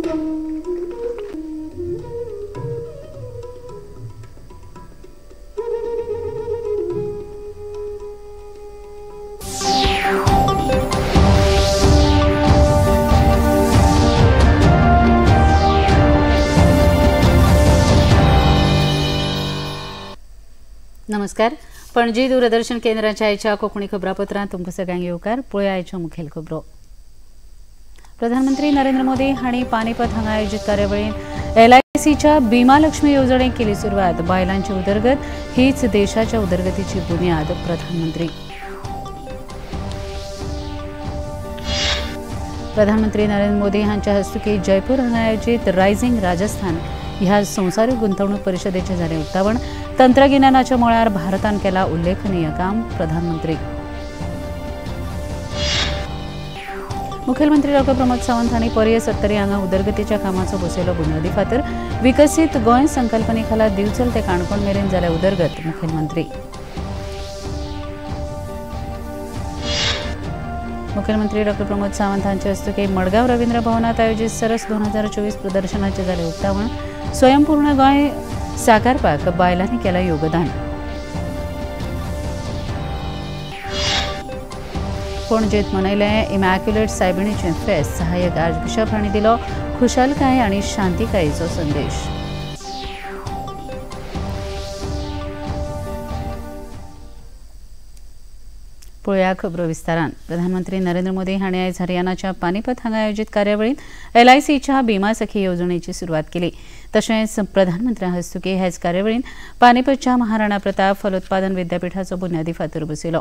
नमस्कार. पणजी दूरदर्शन केंद्राच्या आयच्या कोंकणी खबरापत्रांत तुमकां सगळ्यांक येवकार. पळोवया आयच्यो मुखेल खबरो. प्रधानमंत्री नरेंद्र मोदी हांणी पानीपत हांगा आयोजीत कार्यावळींत LICच्या बिमा लक्ष्मी येवजणेक केली सुरवात. बायलांची उदरगत हीच देशाच्या उदरगतीची बुन्याद. प्रधानमंत्री नरेंद्र मोदी हांच्या हस्तुकीं जयपूर हांगा आयोजीत रायझिंग राजस्थान ह्या संवसारीक गुंतवणूक परिशदेचें जालें उक्तावण. तंत्रगिन्यानाच्या मळार भारतान केला उल्लेखनीय काम. प्रधानमंत्री मुखेलमंत्री डॉ प्रमोद सावंत हांणी पर्य 70 हांगा उदरगतीच्या कामाचो बसयलो बुन्यादी फातर. विकसीत गोंय संकल्पने खाला दिवचल ते काणकोण मेरेन जाल्या उदरगत. मुखेलमंत्री डॉ प्रमोद सावंत हांचे हस्तुकीं मडगांव रवींद्र भवनात आयोजीत सरस 2024 प्रदर्शनाचें जालें उक्तावण. स्वयंपूर्ण गोंय साकारपाक बायलांनी केलां योगदान. पणजेंत मनयलें इमॅक्युलेट सायबिणीचें फेस्त. सहाय्यक आर्चबिशप हांणी दिलो खुशालकाय आनी शांतीकायेचो संदेश. पळोवया खबरो विस्तारान. प्रधानमंत्री नरेंद्र मोदी हांणी आयज हरियाणाच्या पानीपत हांगा आयोजीत कार्यावळींत LICच्या बिमा सखी येवजणेची सुरवात केली. तशेंच प्रधानमंत्र्या हस्तुकीं हेच कार्यावळींत पानीपतच्या महाराणा प्रताप फलोत्पादन विद्यापीठाचो बुन्यादी फातर बसयलो.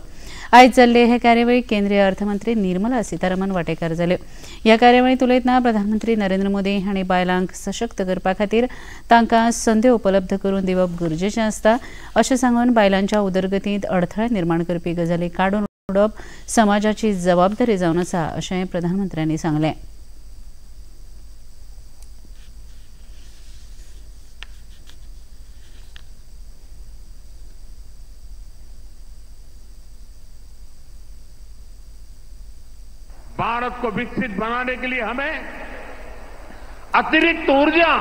आयज जाल्ले हे कार्यावळीक केंद्रीय अर्थमंत्री निर्मला सीतारामन वांटेकार जाल्यो. ह्या कार्यावळींत उलयतना प्रधानमंत्री नरेंद्र मोदी हांणी बायलांक सशक्त करपा खातीर तांकां संदी उपलब्ध करून दिवप गरजेचें आसता अशें सांगून बायलांच्या उदरगतींत अडथळे निर्माण करपी गजाली काडून उडोवप समाजाची जबाबदारी जावन आसा अशें प्रधानमंत्र्यांनी सांगलें. भारत को विकसित बनाने के लिए हमें अतिरिक्त ऊर्जा,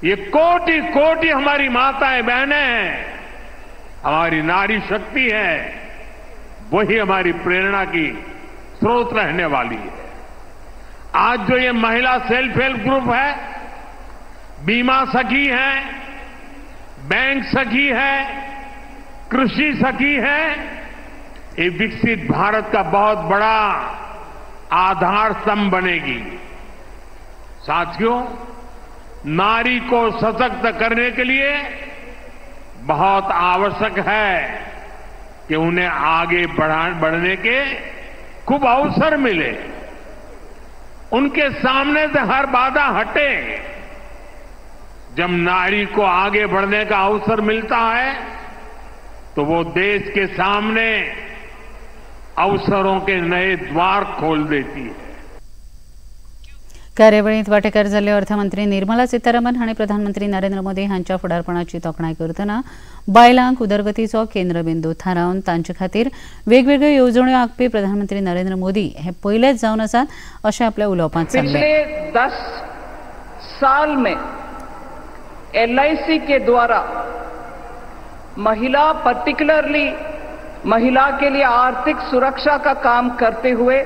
ये कोटि कोटि हमारी माताएं बहनें हैं, हमारी नारी शक्ति है, वही हमारी प्रेरणा की स्रोत रहने वाली है. आज जो ये महिला सेल्फ हेल्प ग्रुप है, बीमा सखी है, बैंक सखी है, कृषि सखी है, ये विकसित भारत का बहुत बड़ा आधार स्तंभ बनेगी. साथियों, नारी को सशक्त करने के लिए बहुत आवश्यक है कि उन्हें आगे बढ़ने के खूब अवसर मिले, उनके सामने से हर बाधा हटे. जब नारी को आगे बढ़ने का अवसर मिलता है तो वो देश के सामने अवसरों के नए द्वार खोल देती है. कार्यावळींत वांटेकार जाल्ले अर्थमंत्री निर्मला सीतारामन हांणी प्रधानमंत्री नरेंद्र मोदी हांच्या फुडारपणाची तोखणाय करतना बायलांक उदरगतीचो केंद्रबिंदू थारावन तांचे खातीर वेगवेगळ्यो येवजण्यो आंखपी प्रधानमंत्री नरेंद्र मोदी हे पयलेच जावन आसात अशें आपल्या उलोवपांत सांगलें. पिछले 10 साल में LIC के द्वारा महिला, पर्टिकुलरली महिला के लिए आर्थिक सुरक्षा का काम करते हुए,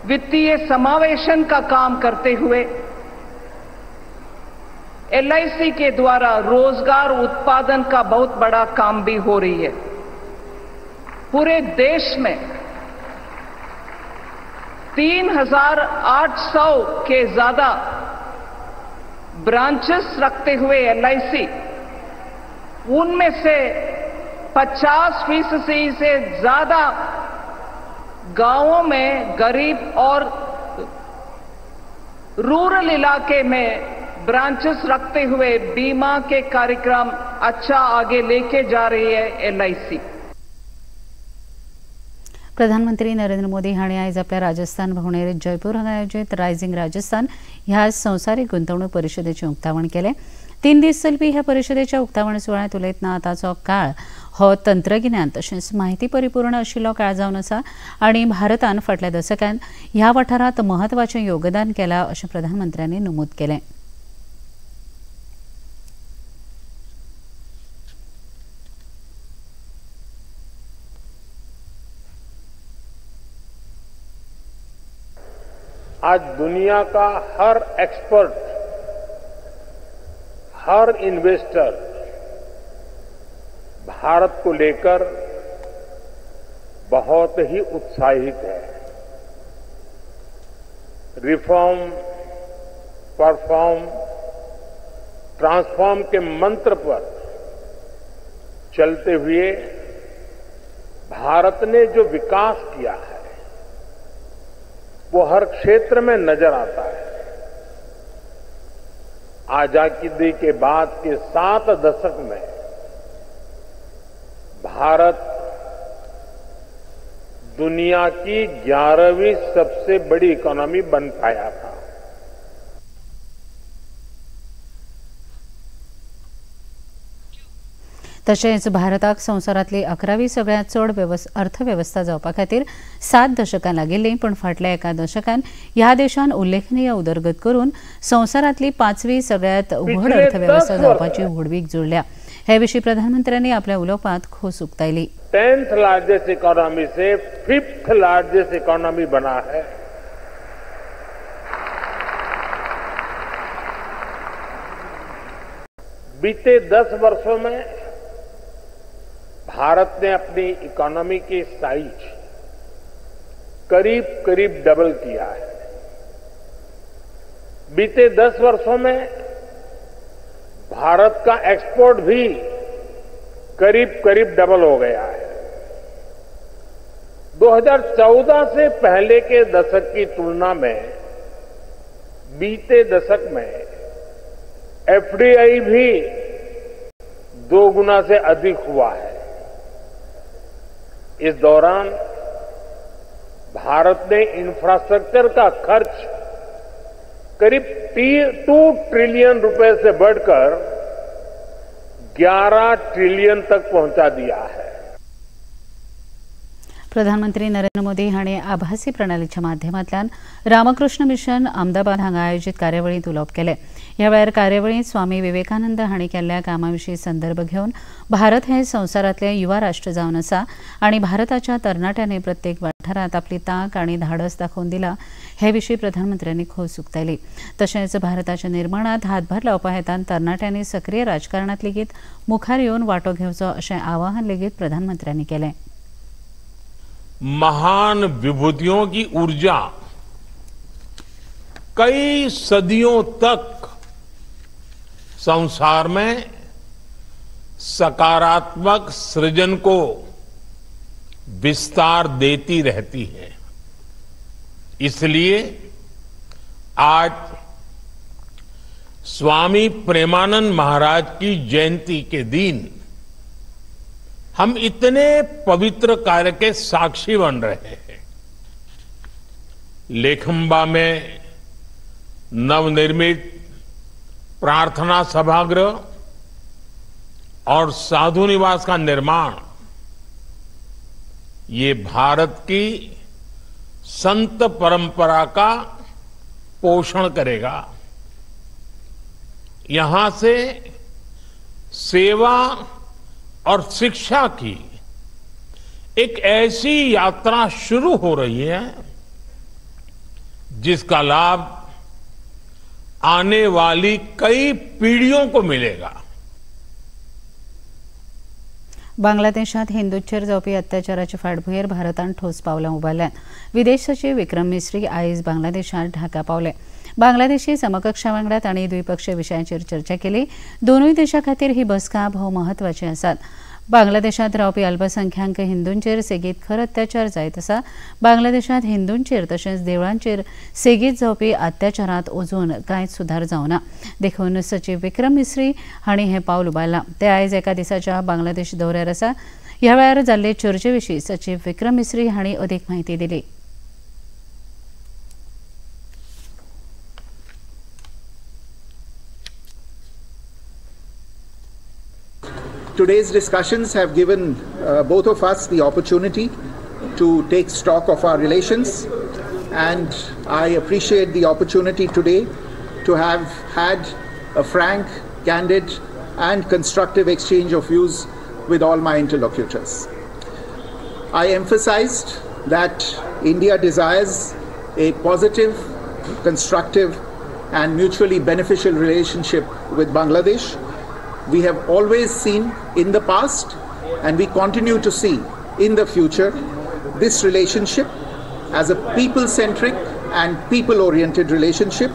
वित्तीय समावेशन का काम करते हुए, LIC के द्वारा रोजगार उत्पादन का बहुत बड़ा काम भी हो रही है. पूरे देश में 3800 के ज्यादा ब्रांचेस रखते हुए LIC, उनमें से 50% से ज्यादा गांवों में, गरीब और रूरल इलाके में ब्रांचेस रखते हुए बीमा के कार्यक्रम अच्छा आगे लेके जा रही है LIC. प्रधानमंत्री नरेंद्र मोदी हांणी आयज आपल्या राजस्थान भोंवडेर जयपूर हांगा आयोजीत रायझिंग राजस्थान ह्या संवसारीक गुंतवणूक परिशदेचें उक्तावण केलें। 3 दीस चलपी ह्या परिशदेच्या उक्तावण सुवाळ्यांत उलयतना आतांचो काळ हो तंत्रगिन्यान तशेंच माहिती परिपूर्ण आशिल्लो काळ जावन आसा आनी भारतान फाटल्या दशकांत ह्या वाठारांत महत्वाचें योगदान केलां अशें प्रधानमंत्र्यांनी नमूद केलें। आज दुनिया का हर एक्सपर्ट, हर इन्वेस्टर भारत को लेकर बहुत ही उत्साहित है। रिफॉर्म, परफॉर्म, ट्रांसफॉर्म के मंत्र पर चलते हुए भारत ने जो विकास किया है वो हर क्षेत्र में नजर आता है। आजादी के बाद के 7 दशक में भारत दुनिया की 11वीं सबसे बड़ी इकोनॉमी बन पाया था। तशेंच भारताक संवसारांतली 11वी सगळ्यांत चड अर्थवेवस्था जावपा खातीर 7 दशकां लागिल्लीं, पण फाटल्या एका दशकान ह्या देशान उल्लेखनीय उदरगत करून संवसारांतली 5वी सगळ्यांत व्हड अर्थवेवस्था जावपाची व्हडवीक जोडल्या। हे विशीं प्रधानमंत्र्यांनी आपल्या उलोवपांत खोस उक्तायली। 10th लार्जेस्ट इकोनॉमी से 5th लार्जेस्ट इकोनॉमी बना है। बीते 10 वर्षों में भारत ने अपनी इकोनॉमी की साइज करीब करीब डबल किया है। बीते 10 वर्षों में भारत का एक्सपोर्ट भी करीब करीब डबल हो गया है। 2014 से पहले के दशक की तुलना में बीते दशक में एफडीआई भी 2 गुना से अधिक हुआ है। इस दौरान भारत ने इंफ्रास्ट्रक्चर का खर्च करीब 2 ट्रिलियन रुपए से बढ़कर 11 ट्रिलियन तक पहुंचा दिया है। प्रधानमंत्री नरेंद्र मोदी हांणी आभासी प्रणालीच्या माध्यमांतल्यान रामकृष्ण मिशन अहमदाबाद हांगा आयोजीत कार्यावळींत उलोवप केलें। ह्या वेळार कार्यावळींत स्वामी विवेकानंद हांणी केल्ल्या कामाविशीं संदर्भ घेवन भारत हें संवसारांतलें युवा राष्ट्र जावन आसा आनी भारताच्या तरणाट्यांनी प्रत्येक वाठारांत आपली तांक आनी धाडस दाखोवन दिलां, हे विशीं प्रधानमंत्र्यांनी खोस उक्तायली। तशेंच भारताच्या निर्माणांत हातभार लावपा हेतान तरणाट्यांनी सक्रीय राजकारणांत लेगीत मुखार येवन वांटो घेवचो अशें आवाहन लेगीत प्रधानमंत्र्यांनी केलें। महान विभूतियों की ऊर्जा कई सदियों तक संसार में सकारात्मक सृजन को विस्तार देती रहती है। इसलिए आज स्वामी प्रेमानंद महाराज की जयंती के दिन हम इतने पवित्र कार्य के साक्षी बन रहे हैं। लेखंबा में नवनिर्मित प्रार्थना सभागृह और साधु निवास का निर्माण ये भारत की संत परंपरा का पोषण करेगा। यहां से सेवा और शिक्षा की एक ऐसी यात्रा शुरू हो रही है जिसका लाभ आने वाली कई पीढ़ियों को मिलेगा। बांगलादेशात हिंदूंचेर जावपी अत्याचाराच्या फाटभुंयेर भारतान ठोस पावलां उबारल्यात। विदेश सचिव विक्रम मिस्री आयज बांगलादेशांत ढाका पावले। बांगलादेशी समकक्षा वांगडा तांणी द्विपक्षीय विशयांचेर चर्चा केली। दोनूय देशां खातीर ही बसका भोव महत्वाची आसात। बांगलादेशात रावपी अल्पसंख्यांक हिंदूंचेर सेगीत खर अत्याचार जायत आसा। बांगलादेशात हिंदूंचेर तशेंच देवळांचेर सेगीत जावपी अत्याचारांत अजून कांयच सुदार जावना। देखून सचिव विक्रम मिस्री हांणी हें पावल उबारलां। ते आयज एका दिसाच्या बांगलादेश दौऱ्यार आसा। ह्या वेळार जाल्ले चर्चेविशीं सचिव विक्रम मिस्री हांणी अदीक म्हायती दिली. Today's discussions have given both of us the opportunity to take stock of our relations, and I appreciate the opportunity today to have had a frank, candid and constructive exchange of views with all my interlocutors. I emphasized that India desires a positive, constructive and mutually beneficial relationship with Bangladesh. We have always seen in the past, and we continue to see in the future, this relationship as a people-centric and people-oriented relationship.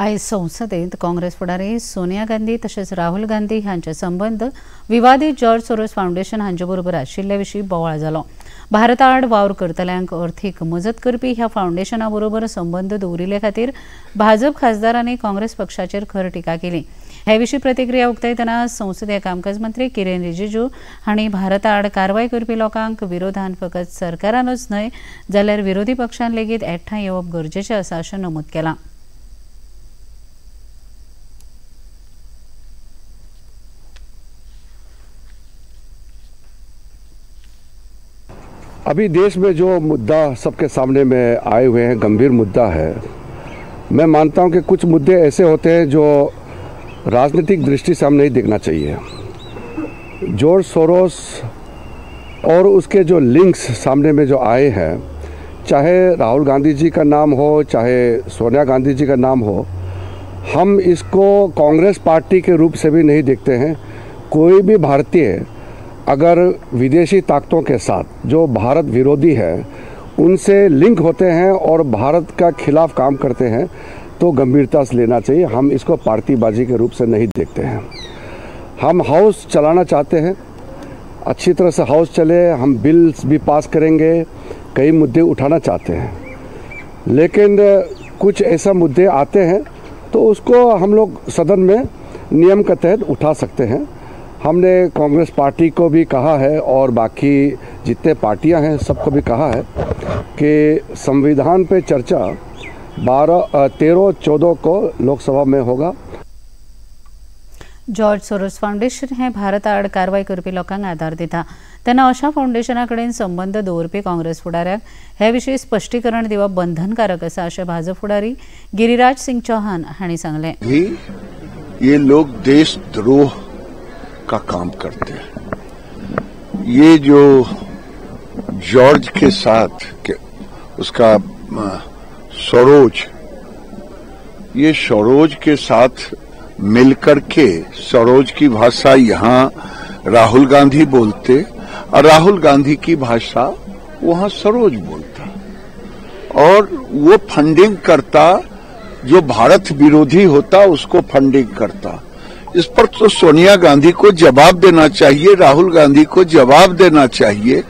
आयज संसदेत काँग्रेस फुडारी सोनिया गांधी तशेंच राहुल गांधी हांचे संबंद विवादीत George Soros foundation हांचे बरोबर आशिल्ल्या विशीं बोवाळ जालो. भारता आड वावर करतल्यांक अर्थीक मजत करपी ह्या फाउंडेशना बरोबर संबंद दवरिल्ले खातीर भाजप खासदारांनी काँग्रेस पक्षाचेर खर टिका केली. हे विशीं प्रतिक्रिया उक्तायतना संसदीय कामकाज मंत्री किरेन रिजिजू हांणी भारता आड कारवाय करपी लोकांक विरोधान फकत सरकारानूच न्हय जाल्यार विरोधी पक्षान लेगीत एकठांय येवप गरजेचें आसा अशें नमूद केलां. अभी देश में जो मुद्दा सबके सामने में आए हुए हैं, गंभीर मुद्दा है. मैं मानता हूं कि कुछ मुद्दे ऐसे होते हैं जो राजनीतिक दृष्टि से हम नहीं देखना चाहिए. जॉर्ज सोरोस और उसके जो लिंक्स सामने में जो आए हैं, चाहे राहुल गांधी जी का नाम हो, चाहे सोनिया गांधी जी का नाम हो, हम इसको कांग्रेस पार्टी के रूप से भी नहीं देखते हैं. कोई भी भारतीय अगर विदेशी ताकतों के साथ जो भारत विरोधी है उनसे लिंक होते हैं और भारत का खिलाफ काम करते हैं तो गंभीरता से लेना चाहिए. हम इसको पार्टीबाजी के रूप से नहीं देखते हैं. हम हाउस चलाना चाहते हैं, अच्छी तरह से हाउस चले, हम बिल्स भी पास करेंगे, कई मुद्दे उठाना चाहते हैं, लेकिन कुछ ऐसा मुद्दे आते हैं तो उसको हम लोग सदन में नियम के तहत उठा सकते हैं. हमने कांग्रेस पार्टी को भी कहा है और बाकी जितने पार्टियां हैं सबको भी कहा है कि संविधान पे चर्चा 13-14 को लोकसभा में होगा. जॉर्ज सोरोस फाउंडेशन हे भारता आड कारवाय करपी लोकांक आदार दिता तेन्ना अशा फाउंडेशना कडेन संबंध दवरपी काँग्रेस फुडाऱ्याक हे विशीं स्पश्टीकरण दिवप बंधनकारक आसा अशें भाजप फुडारी गिरिराज सिंग चौहान हांणी सांगलें. ये लोग देशद्रोह का काम करते हैं. ये जो जॉर्ज के साथ उसका ये सरोज के साथ मिलकर के सरोज की भाषा यहाँ राहुल गांधी बोलते और राहुल गांधी की भाषा वहाँ सरोज बोलता और वो फंडिंग करता, जो भारत विरोधी होता उसको फंडिंग करता. इस पर तो सोनिया गांधी को जवाब देना चाहिए, राहुल गांधी को जवाब देना चाहिए.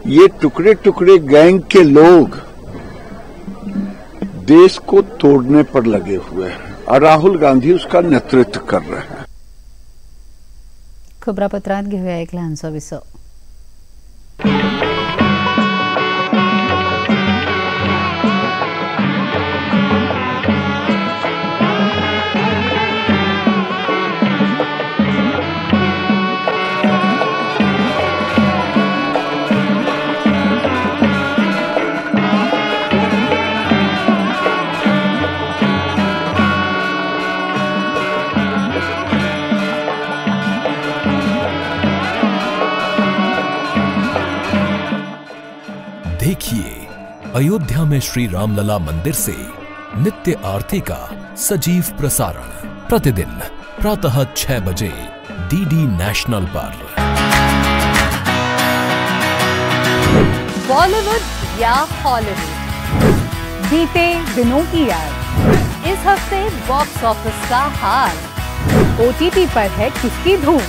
ये टुकड़े टुकड़े गैंग के लोग देश को तोड़ने पर लगे हुए हैं और राहुल गांधी उसका नेतृत्व कर रहे हैं. खबरापत्रांत घेऊया एक ल्हानसो विसो. देखिए अयोध्या में श्री रामलला मंदिर से नित्य आरती का सजीव प्रसारण प्रतिदिन प्रातः 6 बजे डीडी नेशनल पर. बॉलीवुड या हॉलीवुड, बीते दिनों की याद, इस हफ्ते बॉक्स ऑफिस का हाल, ओटीटी पर है किसकी धूम,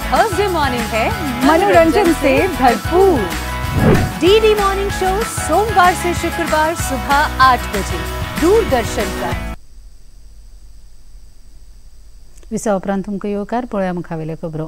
थर्सडे मॉर्निंग है मनोरंजन से भरपूर. डीडी मॉर्निंग शो सोमवार से शुक्रवार सुबह 8 बजे दूरदर्शन पर. विसा उपरांत तुमकां येवकार पळोवया मुखावेल्यो खबरो।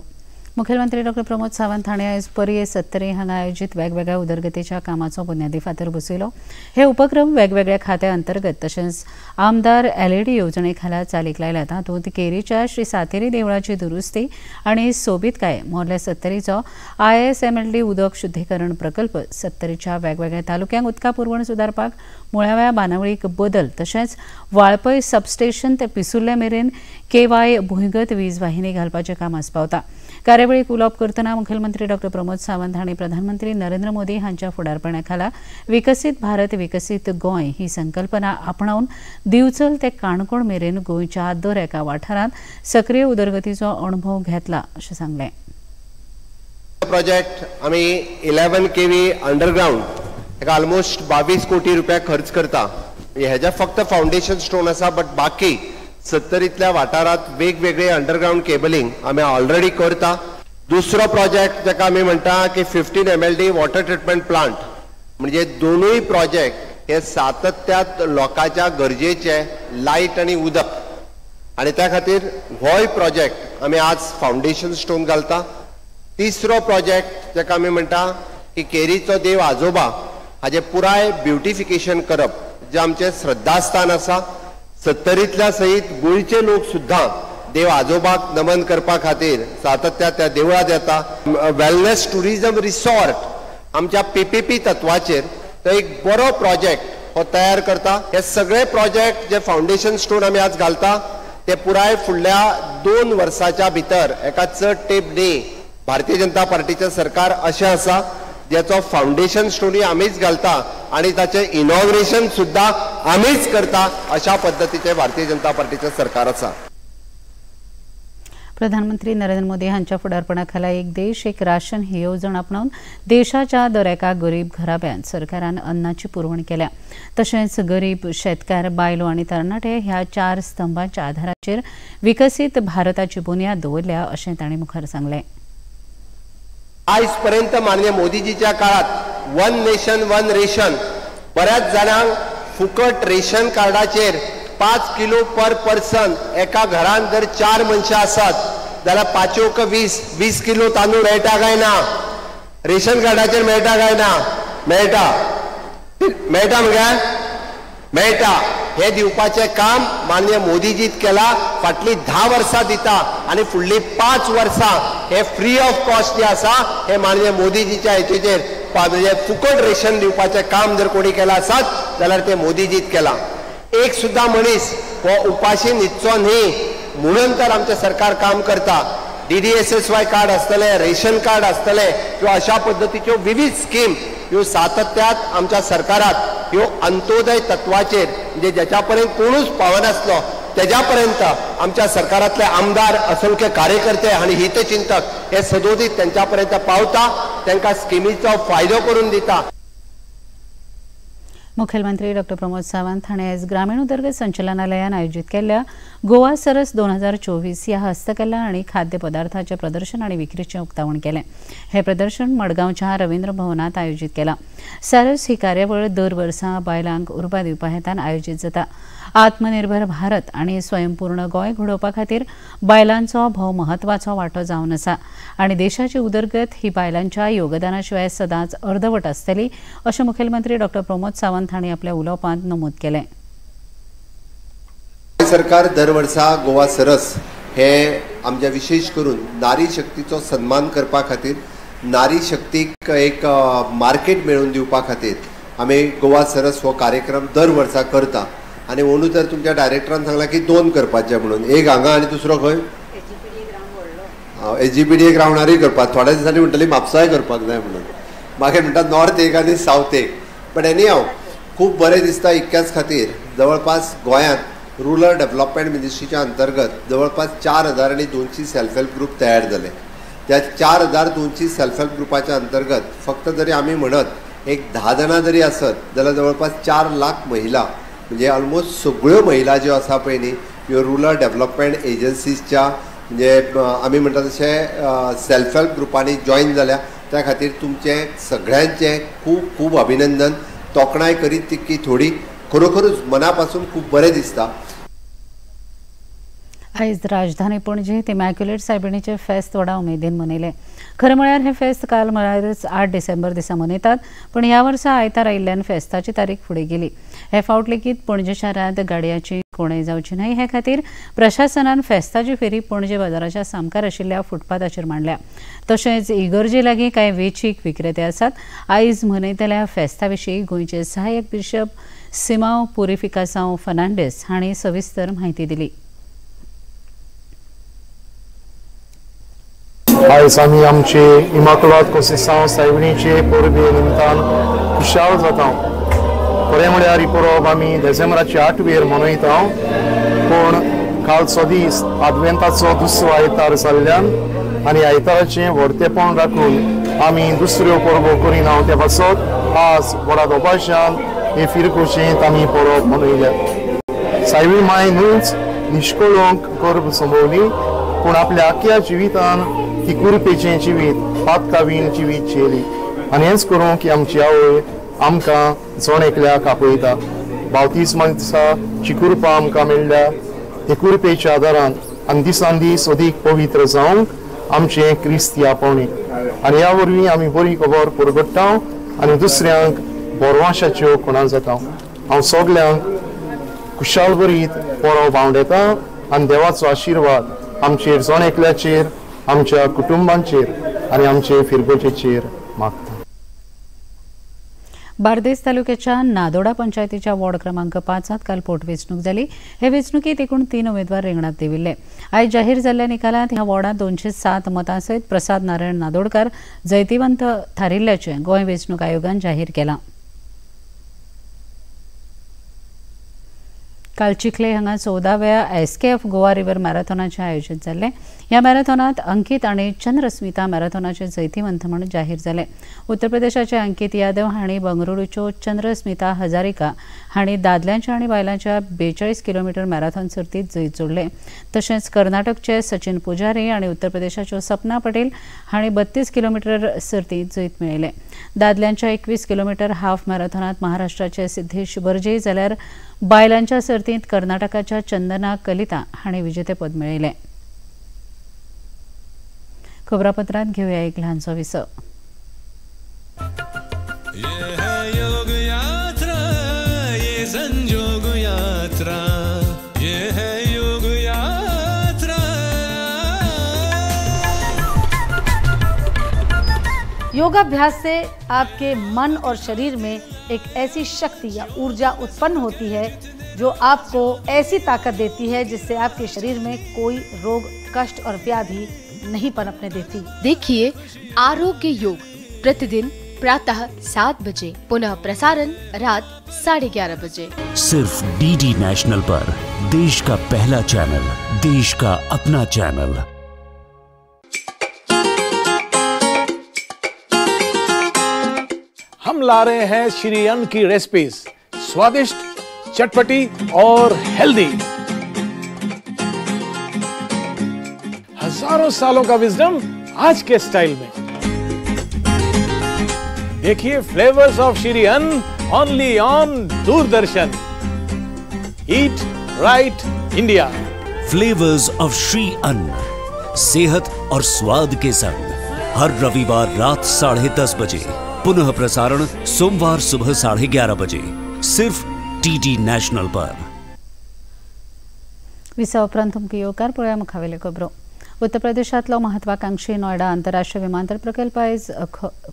मुखेलमंत्री डॉ प्रमोद सावंत हांणी आयज परये 70 हांगा आयोजीत वेगवेगळ्या उदरगतीच्या कामाचो बुन्यादी फातर बसयलो। हे उपक्रम वेगवेगळ्या खात्या अंतर्गत तशेंच आमदार LED येवजणे खाला चालीक लायल्यात। तातूंत केरीच्या श्री सातेरी देवळाची दुरुस्ती आनी सोबीतकाय मोर्ल्या 70चो ISMLD उदक शुद्धीकरण प्रकल्प 70च्या वेगवेगळ्या तालुक्यांक उदका पुरवण सुदारपाक मुळाव्या बांदावळीक बदल तशेंच वाळपय सबस्टेशन ते पिसुर्ल्या मेरेन KY भुंयगत वीज वाहिनी घालपाचें काम आस्पावता। कार्यावळीक उलोवप करतना मुखेलमंत्री डॉ प्रमोद सावंत हांणी प्रधानमंत्री नरेंद्र मोदी हांच्या फुडारपणा खाला विकसीत भारत विकसीत गोंय ही संकल्पना आपणावन दिवचल ते काणकोण मेरेन गोंयच्या दर एका वाठारांत सक्रीय उदरगतीचो अणभव घेतला अशें सांगलें। प्रोजेक्ट आमी 11 KV अंडरग्राउंड ऑलमोस्ट 22 कोटी रुपया खर्च करता। हेजा फक्त फाउंडेशन स्टोन आसा बट बाकी 70 वाठारात वेगवेगळे अंडरग्राउंड केबलिंग आम्ही ऑलरेडी करता। दुसरो प्रोजेक्ट जाका आमी म्हणटा की 15 MLD वॉटर ट्रीटमेंट प्लांट म्हणजे दोनूय प्रोजेक्ट हे सातत्यात लोकांच्या गरजेचे लाईट आणि उदक आणि त्या खातीर होय प्रोजेक्ट आमी आज फाउंडेशन स्टोन घालता। तिसरो प्रोजेक्ट जाका आमी म्हणटा की केरीचो देव आजोबा हाजे पुराय ब्युटिफिकेशन करप जे आमचे श्रद्धास्थान आसा। 70 सहित गोंयचे लोक सुद्धा देव आजोबाक नमन करपा खातीर सातत्यात त्या देवळात येता। वेलनेस टुरिझम रिसॉर्ट आमच्या PPP तत्वाचेर तो एक बरो प्रोजेक्ट हो तयार करता। हे सगळे प्रोजेक्ट जे फाउंडेशन स्टोन आमी आज घालता ते पुराय फुडल्या 2 वर्साच्या भितर एका चड तेंप न्ही भारतीय जनता पार्टीचे सरकार अशें आसा ज्याचो फाउंडेशन स्टोनी आमीच घालता आणि ताचे इनॉग्रेशन सुद्धा आमीच करता अशा पद्धतीचे भारतीय जनता पार्टीचे सरकार आसा। प्रधानमंत्री नरेंद्र मोदी हांच्या फुडारपणा खाला एक देश एक राशन ही येवजण आपणावन देशाच्या दर एका गरीब घराब्यांत सरकारान अन्नाची पुरवण केल्या। तशेंच गरीब शेतकार बायलो आनी तरणाटे ह्या 4 स्तंभांच्या आधाराचेर विकसीत भारताची बुन्याद दवरल्या अशें तांणी मुखार सांगलें। आज पर्यंत माननीय मोदीजीच्या काळात 1 नेशन 1 रेशन बऱ्याच जणांक फुकट रेशन कार्डाचेर 5 किलो पर पर्सन एका घरान जर 4 मनशां आसात जाल्यार 5 20 किलो तांदूळ मेळटा काय ना? रेशन कार्डाचेर मेळटा काय ना? मेळटा मगे मेळटा। हे दिवपाचे काम माननीय मोदीजीत केला। फाटली 10 वर्सां दिता आणि फुडली 5 वर्सां हे फ्री ऑफ कॉस्ट जे आसा हे माननीय मोदीजीच्या हेचेर फुकट रेशन दिवपाचे काम जर कोणी केला आसात जाल्यार ते मोदीजीत केला। एक सुद्धा मनीस हो उपाशी न्हिदचो न्ही म्हणून तर आमचे सरकार काम करता। DDSSY कार्ड आसतले, रेशन कार्ड आसतले किंवा अशा पद्धतीच्यो विविध स्कीम ह्यो सातत्यात आमच्या सरकारात ह्यो अंत्योदय तत्वाचेर म्हणजे ज्याच्या पर्यंत कोणूच पावनासलो त्याच्यापर्यंत आमच्या सरकारातले आमदार असंख्य कार्यकर्ते आणि हितचिंतक हे सदोदित त्यांच्यापर्यंत पावता, त्यांना स्कीमीचो फायदो करून दिता। मुखेलमंत्री डॉ प्रमोद सावंत हांणी आयज ग्रामीण उदरगत संचालनालयान आयोजीत केल्ल्या गोवा सरस 2024 ह्या हस्तकला आनी खाद्य पदार्थांचे प्रदर्शन आनी विक्रीचें उक्तावण केलें। हे प्रदर्शन मडगांवच्या रवींद्र भवनात आयोजीत केलां। सरस ही कार्यावळ दर वर्सा बायलांक उर्बा दिवपा हेतान आयोजीत जाता। आत्मनिर्भर भारत आणि स्वयंपूर्ण गोंय घडोवपा खातीर बायलांचो भोव महत्वाचो वांटो जावन आसा आनी देशाची उदरगत ही बायलांच्या योगदाना शिवाय सदांच अर्दवट आसतली अशें मुखेलमंत्री डॉ प्रमोद सावंत हांणी आपल्या उलोवपांत नमूद केलें। सरकार दर वर्सा गोवा सरस हे आमच्या विशेष करून नारी शक्तीचो सन्मान करपा खातीर नारी शक्तीक एक मार्केट मेळून दिवपा खातीर आमी गोवा सरस हो कार्यक्रम दर वर्सा करता। आणि म्हणून तर तुमच्या डायरेक्टरान सांगला की 2 करपाचे म्हणून, एक हांगा आणि दुसरो खंय HGPDA ग्राउंडारूय करपाक, थोड्या दिसांनी म्हणटली म्हापसाय करपाक जाय म्हणून, मागीर म्हणटा नॉर्थ एक आणि साऊथ एक। बट एनी हांव खूब बरें दिसता इतक्याच खातीर जवळपास गोंयांत रुरल डेव्हलपमेंट मिनिस्ट्रीच्या अंतर्गत जवळपास 4200 सेल्फ हेल्प ग्रुप तयार झाले। त्या 4200 सेल्फ हेल्प ग्रुपाच्या अंतर्गत फक्त जरी आम्ही म्हणत एक 10 जाणां जरी असत जाल्यार जवळपास 4 लाख महिला म्हणजे ऑलमोस्ट सगळ्यो महिला ज्यो आसा पळय न्ही ह्यो रुरल डेव्हलपमेंट एजन्सीजच्या म्हणजे आमी म्हणटा तशें सेल्फ हेल्प ग्रुपांनी जॉईन जाल्या। त्या खातीर तुमचे सगळ्यांचे खूब खूब अभिनंदन। तोखणाय करीत तितकी थोडी खरोखरूच मनापासून खूब बरें दिसता। आयज राजधानी पणजेंत इमॅक्युलेट सायबिणीचें फेस्त व्हडा उमेदीन मनयलें. खरें म्हळ्यार हें फेस्त काल म्हळ्यारच 8 डिसेंबर दिसा मनयतात, पण ह्या वर्सा आयतार आयिल्ल्यान फेस्ताची तारीख फुडें गेली. हे फावट लेगीत पणजे शारांत गाडयांची कोणय जावची न्हय हे खातीर प्रशासनान फेस्ताची फेरी पणजे बाजाराच्या सामकार आशिल्ल्या फुटपाथाचेर मांडल्या. तशेंच इगर्जे लागीं कांय वेंचीक विक्रेते आसात. आयज मनयतल्या फेस्ता विशीं गोंयचे सहाय्यक बिशप सिमांव पुरिफिकासांव फर्नांडीस हांणी सविस्तर म्हायती दिली. आयज आमी आमचे इमाकुलाद कोंसिसांव सायबिणीचे परबे निमतान खुशाल जाता. खरें म्हळ्यार ही परब आमी डिसेंबराचे 8वेर मनयता, पूण कालचो दीस आदवेंताचो दुसरो आयतार जाल्ल्यान आनी आयताराचें व्हडतेपण राखून आमी दुसऱ्यो परबो करिना. त्या पासत आज व्हडा दोबाशान हे फिरकोशेंत आमी परब मनयल्या. सायबीण माय न्हूच निश्कळोंक गर्भ संभोवली, पूण आपल्या आख्या जिवितान ती कुरपेचें जिवीत पातकावीन जिवीत जियेली. आनी हेंच करूं की आमची आवय आमकां जण एकल्याक आपयता. बावतिस्मा दिसा जी कुरपां आमकां मेळ्ळ्या ते कुरपेच्या आदारान आनी दिसान दीस अदीक पवित्र जावंक आमचें क्रिस्ती आपोवणी. आनी ह्या वरवीं आमी बरी खबर परगट्टा आनी दुसऱ्यांक बोरवाशाच्यो खुणा जाता. हांव सगल्यांक खुशाल बरीत परब भावंडेता आनी देवाचो आशिर्वाद आमचेर जण एकल्याचेर, आमच्या कुटुंबांचेर आनी आमचे फिरगोचेचेर मागता. बार्देस तालुक्याच्या नादोडा पंचायतीच्या वॉर्ड क्रमांक 5 काल पोटवेंचणूक जाली. हे वेंचणुकेत एकूण 3 उमेदवार रिंगणात देविल्ले. आयज जाहीर जाल्ल्या निकालांत ह्या वॉर्डात 207 मतां सयत प्रसाद नारायण नादोडकार जैतिवंत थारिल्ल्याचें गोंय वेंचणूक आयोगान जाहीर केलां. काल चिखले हांगा 14व्या एसकेएफ गोवा रिव्हर मॅरेथॉनाचें आयोजन जाल्लें. ह्या मॅरेथॉनांत अंकीत आनी चंद्रस्मिता मॅरेथॉनाचे जैतिवंत म्हूण जाहीर जाले. उत्तर प्रदेशाचे अंकीत यादव हांणी बंगळुरूच्यो चंद्रस्मिता हजारिका हांणी दादल्यांच्या आनी बायलांच्या 42 किलोमीटर मॅरेथॉन सर्तींत जैत जोडले. तशेंच कर्नाटकचे सचिन पुजारी आनी उत्तर प्रदेशाच्यो सपना पटेल हांणी 32 किलोमीटर सर्तींत जैत मेळयले. दादल्यांच्या 21 किलोमीटर हाफ मॅरेथॉनांत महाराष्ट्राचे सिद्धेश बर्जे जाल्यार बायलांच्या सर्तींत कर्नाटकाच्या चंदना कलिता हांणी विजेतेपद मेळयलें. खबरापत्रांत घेवया एक ल्हानसो विसव. योगाभ्यास से आपके मन और शरीर में एक ऐसी शक्ति या ऊर्जा उत्पन्न होती है जो आपको ऐसी ताकत देती है जिससे आपके शरीर में कोई रोग, कष्ट और व्याधि नहीं पनपने देती. देखिए आरोग्य योग प्रतिदिन प्रातः 7 बजे, पुनः प्रसारण रात 11:30 बजे. सिर्फ डीडी नेशनल पर, देश का पहला चैनल, देश का अपना चैनल. हम ला रहे हैं श्री अन्न की रेसिपीज, स्वादिष्ट, चटपटी और हेल्दी. हजारों सालों का विजडम आज के स्टाइल में. देखिए फ्लेवर्स ऑफ श्री अन्न only on Doordarshan. Eat right India. Flavours of Shri अन्न, सेहत और स्वाद के संग हर रविवार रात 10:30 बजे, पुनः प्रसारण सोमवार सुबह 11:30 बजे, सिर्फ डीडी नेशनल पर. विसा उपरांत तुमकां येवकार पळया मुखावेल्यो खबरो. उत्तर प्रदेशांतलो महत्वाकांक्षी नोयडा आंतरराष्ट्रीय विमानतळ प्रकल्प आयज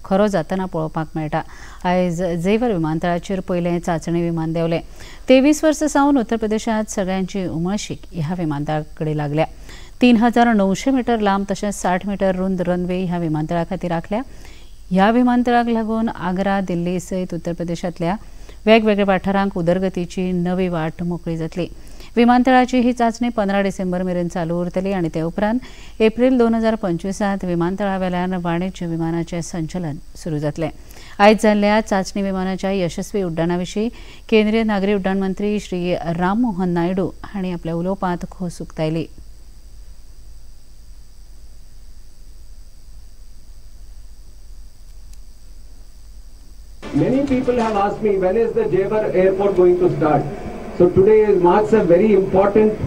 खरो जातना पळोवपाक मेळटा. आयज झेवर विमानतळाचेर पयलें चांचणी विमान देंवलें. 23 वर्सां सावन उत्तर प्रदेशांत सगळ्यांची उमळशीक ह्या विमानतळा कडेन लागल्या. 3900 मीटर लांब तशेंच 60 मीटर रुंद रनवे ह्या विमानतळा खातीर आखल्या. ह्या विमानतळाक लागून आग्रा, दिल्ली सयत उत्तर प्रदेशांतल्या वेगवेगळ्या वाठारांक उदरगतीची नवी वाट मोकळी जातली. विमानतळाची ही चांचणी 15 डिसेंबर मेरेन चालू उरतली आनी ते उपरांत एप्रील 2025 विमानतळावेल्यान वाणिज्य विमानाचें संचलन सुरू जातलें. आयज जाल्ल्या चांचणी विमानाच्या यशस्वी उड्डाणा विशीं केंद्रीय नागरी उड्डाण मंत्री श्री राम मोहन नायडू हांणी आपल्या उलोवपांत खोस उक्तायली. Many people have asked me, when is the Jewar airport going to start? So today marks a very important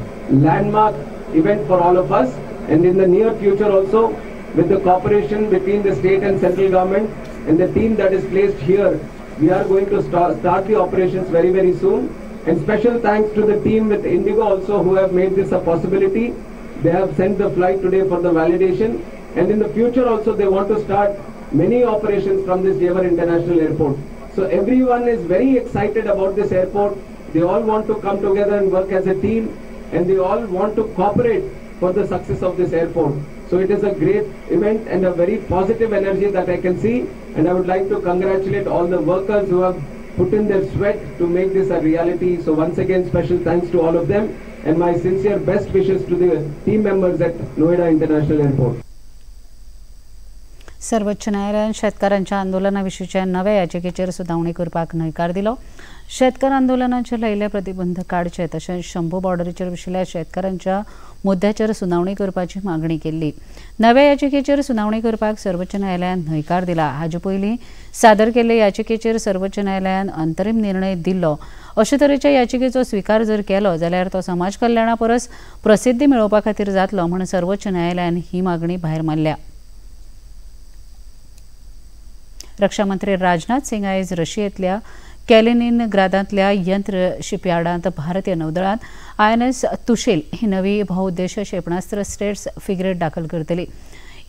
landmark event for all of us, and in the near future also, with the cooperation between the state and central government and the team that is placed here, we are going to start the operations very, very soon. And special thanks to the team with Indigo also, who have made this a possibility. They have sent the flight today for the validation, and in the future also they want to start many operations from this Jewar International Airport. So everyone is very excited about this airport. They all want to come together and work as a team, and they all want to cooperate for the success of this airport. So it is a great event and a very positive energy that I can see, and I would like to congratulate all the workers who have put in their sweat to make this a reality. So once again, special thanks to all of them, and my sincere best wishes to the team members at Noida International Airport. सर्वोच्च न्यायालयान शेतकारांच्या आंदोलनाविशीच्या नव्या याचिकेचेर सुनावणी करपाक न्हयकार दिलो. शेतकार आंदोलनाचे लयले प्रतिबंध काडचे तशेंच शंभू बॉर्डरीचेर विशिल्ल्या शेतकारांच्या मुद्द्याचेर सुनावणी करपाची मागणी केल्ली. नव्या याचिकेचेर सुनावणी करपाक सर्वोच्च न्यायालयान न्हयकार दिला. हाचे पयलीं सादर केल्ले याचिकेचेर सर्वोच्च न्यायालयान अंतरीम निर्णय दिल्लो. अशे तरेच्या याचिकेचो स्वीकार जर केलो जाल्यार तो समाज कल्याणा परस प्रसिद्धी मेळोवपा खातीर जातलो म्हूण सर्वोच्च न्यायालयान ही मागणी भायर मारल्या. रक्षा मंत्री राजनाथ सिंग आयज रशियेंतल्या कॅलिनिनग्रादांतल्या यंत्र शिपयार्डांत भारतीय नौदळांत INS तुशेल ही नवी भौउद्देशीय क्षेपणास्त्र स्टेट्स फ्रिगेट दाखल करतली.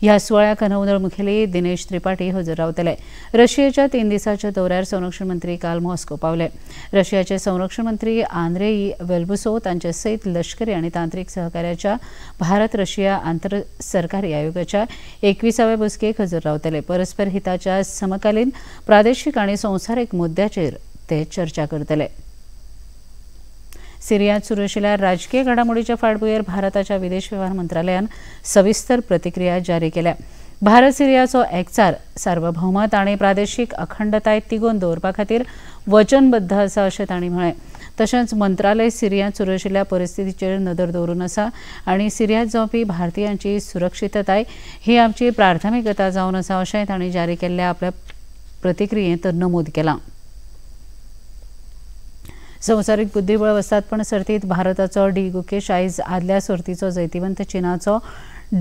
ह्या सुवाळ्याक नौदळ मुखेली दिनेश त्रिपाठी हजर रावतले. रशियेच्या 3 दिसांच्या दौऱ्यार संरक्षण मंत्री काल मॉस्को पावले. रशियाचे संरक्षण मंत्री आंद्रेई वेल्बुसोव तांचे सयत लष्करी आनी तांत्रीक सहकार्याच्या भारत रशिया आंतर सरकारी आयोगाच्या 21व्या बसकेक हजर रावतले. परस्पर हिताच्या समकालीन प्रादेशीक आनी संवसारीक मुद्द्याचेर ते चर्चा करतले. सिरियात सुरू आशिल्ल्या राजकीय घडामोडीच्या फाटभुंयेर भारताच्या विदेश वेव्हार मंत्रालयान सविस्तर प्रतिक्रिया जारी केल्या. भारत सिरियाचो एकचार, सार्वभौमत आनी प्रादेशीक अखंडताय तिगोवन दवरपा खातीर वचनबद्ध आसा अशें तांणी म्हळें. तशेंच मंत्रालय सिरियात सुरू आशिल्ल्या परिस्थितीचेर नदर दवरून आसा आनी सिरियात जावपी भारतीयांची सुरक्षीतताय ही आमची प्राथमिकता जावन आसा अशेंय तांणी जारी केल्ल्या आपल्या प्रतिक्रियेंत नमूद केलां. संवसारीक बुद्धीबळ वस्तादपण सर्तींत भारताचो डी गुकेश आयज आदल्या सर्तीचो जैतिवंत चीनाचो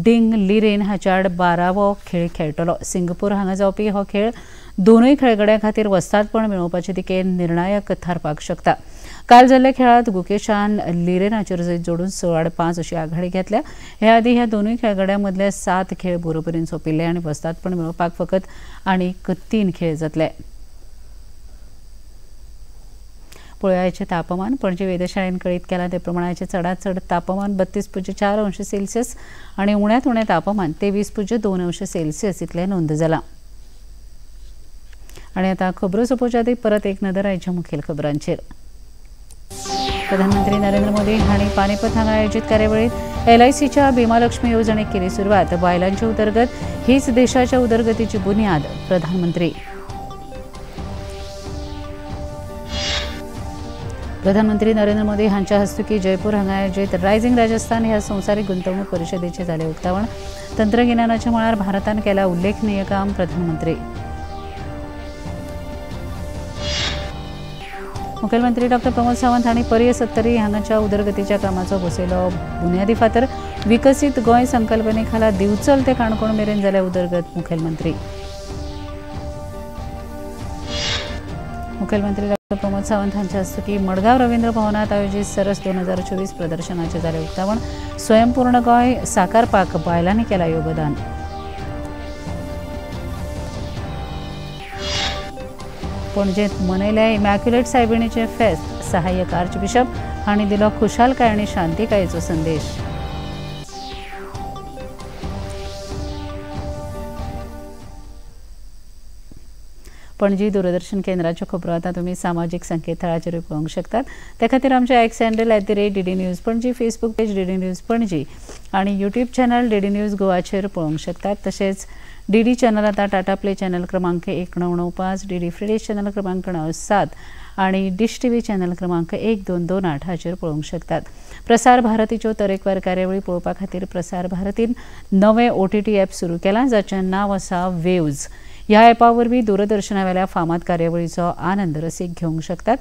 डिंग लिरेन हाच्या आड 12वो खेळ खेळटलो. सिंगापूर हांगा जावपी हो खेळ दोनूय खेळगड्यां खातीर वस्तादपण मेळोवपाचे दिकेन निर्णायक थारपाक शकता. काल जाल्ल्या खेळांत गुकेशान लिरेनाचेर जैत जोडून 6-5 अशी आघाडी घेतल्या. हे आदी ह्या दोनूय खेळगड्यां मदले 7 खेळ बरोबरीन सोंपिल्ले आनी वस्तादपण मेळोवपाक फकत आनीक 3 खेळ जातले. पळयाचें तापमान पणजी वेधशाळेन कळीत केलां ते प्रमाणाचें चडांत चड तापमान 32.4 अंश सेल्सियस आनी उण्यांत उणें तापमान 23.2 अंश सेल्सियस इतलें नोंद जालां. आनी आतां खबरो सोंपोवचे आदीं परत एक नदर आयच्या मुखेल खबरांचेर. प्रधानमंत्री नरेंद्र मोदी हांणी पानिपत हांगा आयोजीत कार्यावळींत LICच्या बिमा लक्ष्मी येवजणेक केली सुरवात. बायलांची उदरगत हीच देशाच्या उदरगतीची बुन्याद प्रधानमंत्री. प्रधानमंत्री नरेंद्र मोदी हांच्या हस्तुकी जयपूर हांगा आयोजीत रायझिंग राजस्थान ह्या संवसारीक गुंतवणूक परिशदेचें जालें उक्तावण. तंत्रगिन्यानाच्या मळार भारतान केलां उल्लेखनीय काम प्रधानमंत्री. मुखेलमंत्री डॉ प्रमोद सावंत हांणी पर्य 70 हांगाच्या उदरगतीच्या कामाचो बसयलो बुन्यादी फातर. विकसीत गोंय संकल्पने खाला दिवचल ते काणकोण मेरेन जाल्या उदरगत मुखेलमंत्री. मुखेलमंत्री डॉ प्रमोद सावंत हांच्या हस्तुकी मडगांव रवींद्र भवनात आयोजीत सरस 2024 प्रदर्शनाचे जालें उक्तावण. स्वयंपूर्ण गोंय साकारपाक बायलांनी केलां योगदान. पणजेंत मनयल्या इमॅक्युलेट सायबिणीचें फेस्त. सहाय्यक आर्चबिशप हांणी दिलो खुशालकाय आनी शांतीकायेचो संदेश. पणजी दूरदर्शन केंद्राच्यो खबरो आतां तुमी सामाजीक संकेतथळाचेर पळोवंक शकतात. ते खातीर आमचे x handle @DD news Panaji, Facebook page DD news Panaji आनी यूट्यूब चॅनल DD न्यूज गोवाचेर पळोवंक शकतात. तशेंच DD चॅनल आतां टाटा प्ले चॅनल क्रमांक 1995, DD फ्री डिश चॅनल क्रमांक 97 आनी डिश TV चॅनल क्रमांक 1228 हाचेर पळोवंक शकतात. प्रसार भारतीच्यो तरेकवार कार्यावळी पळोवपा खातीर प्रसार भारतीन नवें OTT ॲप सुरू केलां जाचें नांव आसा वेव्ज. ह्या ॲपा वरवीं दूरदर्शनावेल्या फामाद कार्यावळीचो आनंद रसीक घेवंक शकतात.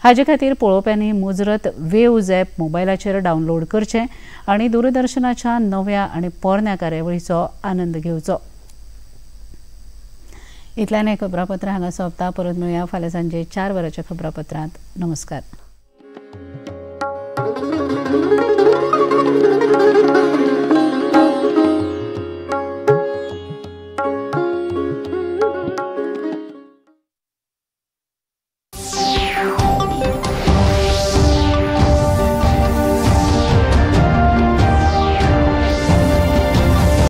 हाजे खातीर पळोवप्यांनी मुजरत वेव्ज ॲप मोबायलाचेर डावनलोड करचें आनी दूरदर्शनाच्या नव्या आनी पोरण्या कार्यावळीचो आनंद घेवचो. इतल्यान हे खबरापत्र हांगा सोंपता. परत मेळुया फाल्यां सांजे 4 वरांच्या खबरापत्रांत. नमस्कार.